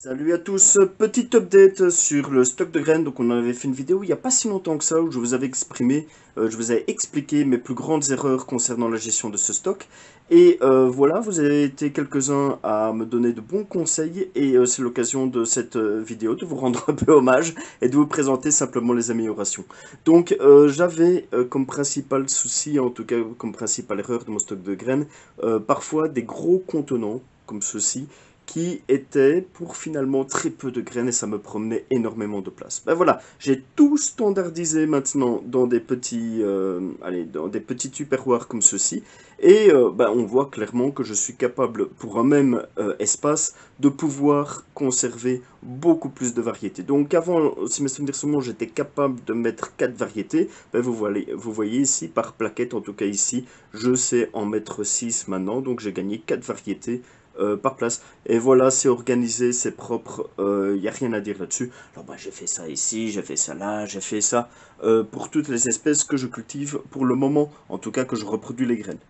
Salut à tous, petit update sur le stock de graines. Donc on en avait fait une vidéo il n'y a pas si longtemps que ça où je vous avais je vous avais expliqué mes plus grandes erreurs concernant la gestion de ce stock. Et voilà, vous avez été quelques-uns à me donner de bons conseils et c'est l'occasion de cette vidéo de vous rendre un peu hommage et de vous présenter simplement les améliorations. Donc j'avais comme principal souci, en tout cas comme principale erreur de mon stock de graines, parfois des gros contenants comme ceci qui était pour finalement très peu de graines et ça me promenait énormément de place. Ben voilà, j'ai tout standardisé maintenant dans des dans des petits tupperwares comme ceci et ben on voit clairement que je suis capable pour un même espace de pouvoir conserver beaucoup plus de variétés. Donc avant, si mes souvenirs sont bons, j'étais capable de mettre 4 variétés. Ben vous voyez ici par plaquette, en tout cas ici, je sais en mettre 6 maintenant, donc j'ai gagné 4 variétés par place. Et voilà, c'est organisé, c'est propre, il n'y a rien à dire là-dessus. Alors bah, j'ai fait ça ici, j'ai fait ça là, j'ai fait ça pour toutes les espèces que je cultive pour le moment, en tout cas que je reproduis les graines.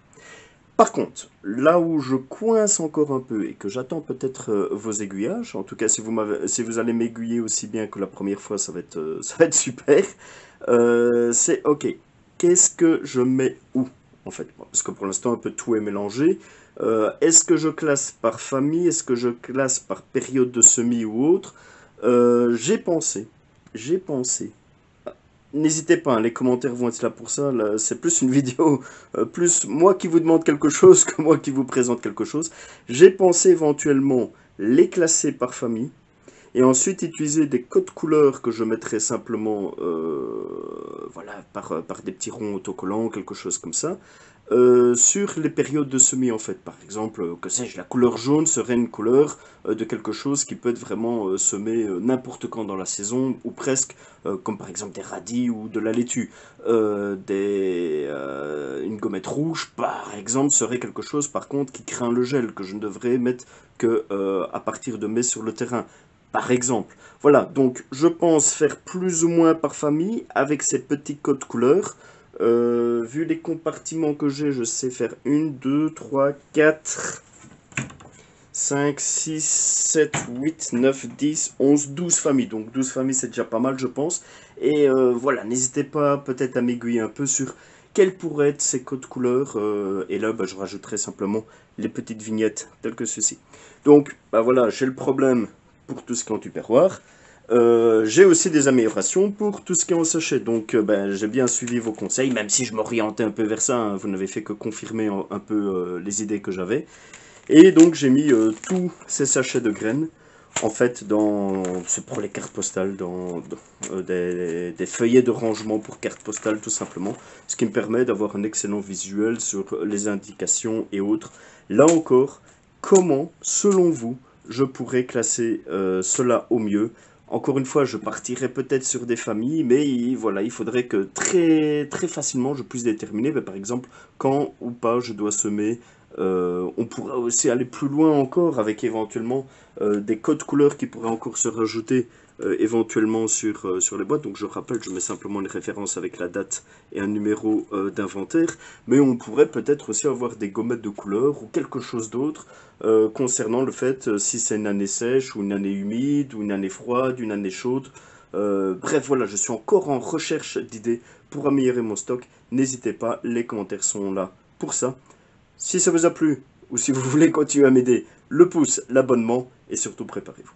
Par contre, là où je coince encore un peu et que j'attends peut-être vos aiguillages, en tout cas si vous allez m'aiguiller aussi bien que la première fois, ça va être super, c'est ok, qu'est-ce que je mets où en fait? Parce que pour l'instant un peu tout est mélangé. Est-ce que je classe par famille? Est-ce que je classe par période de semis ou autre? J'ai pensé. N'hésitez pas, hein, les commentaires vont être là pour ça. C'est plus une vidéo, plus moi qui vous demande quelque chose que moi qui vous présente quelque chose. J'ai pensé éventuellement les classer par famille et ensuite utiliser des codes couleurs que je mettrai simplement voilà, par des petits ronds autocollants, quelque chose comme ça, sur les périodes de semis en fait. Par exemple, que sais-je, la couleur jaune serait une couleur de quelque chose qui peut être vraiment semé n'importe quand dans la saison, ou presque, comme par exemple des radis ou de la laitue. Une gommette rouge, par exemple, serait quelque chose par contre qui craint le gel, que je ne devrais mettre que à partir de mai sur le terrain. Par exemple. Voilà, donc je pense faire plus ou moins par famille avec ces petits codes couleurs. Vu les compartiments que j'ai, je sais faire 1, 2, 3, 4, 5, 6, 7, 8, 9, 10, 11, 12 familles. Donc 12 familles, c'est déjà pas mal, je pense. Et voilà, n'hésitez pas peut-être à m'aiguiller un peu sur quels pourraient être ces codes couleurs. Et là, bah, je rajouterai simplement les petites vignettes telles que ceci. Donc, bah voilà, j'ai le problème pour tout ce qui est en tupperware. J'ai aussi des améliorations pour tout ce qui est en sachet, donc ben, j'ai bien suivi vos conseils, même si je m'orientais un peu vers ça, hein, vous n'avez fait que confirmer un peu les idées que j'avais. Et donc j'ai mis tous ces sachets de graines, en fait, c'est pour les cartes postales, des feuillets de rangement pour cartes postales tout simplement, ce qui me permet d'avoir un excellent visuel sur les indications et autres. Là encore, comment, selon vous, je pourrais classer cela au mieux? Encore une fois, je partirais peut-être sur des familles, mais voilà, il faudrait que très facilement je puisse déterminer, ben, par exemple, quand ou pas je dois semer. On pourrait aussi aller plus loin encore avec éventuellement des codes couleurs qui pourraient encore se rajouter éventuellement sur les boîtes. Donc je rappelle, je mets simplement une référence avec la date et un numéro d'inventaire. Mais on pourrait peut-être aussi avoir des gommettes de couleurs ou quelque chose d'autre concernant le fait si c'est une année sèche ou une année humide ou une année froide, une année chaude. Bref, voilà, je suis encore en recherche d'idées pour améliorer mon stock. N'hésitez pas, les commentaires sont là pour ça. Si ça vous a plu, ou si vous voulez continuer à m'aider, le pouce, l'abonnement, et surtout préparez-vous.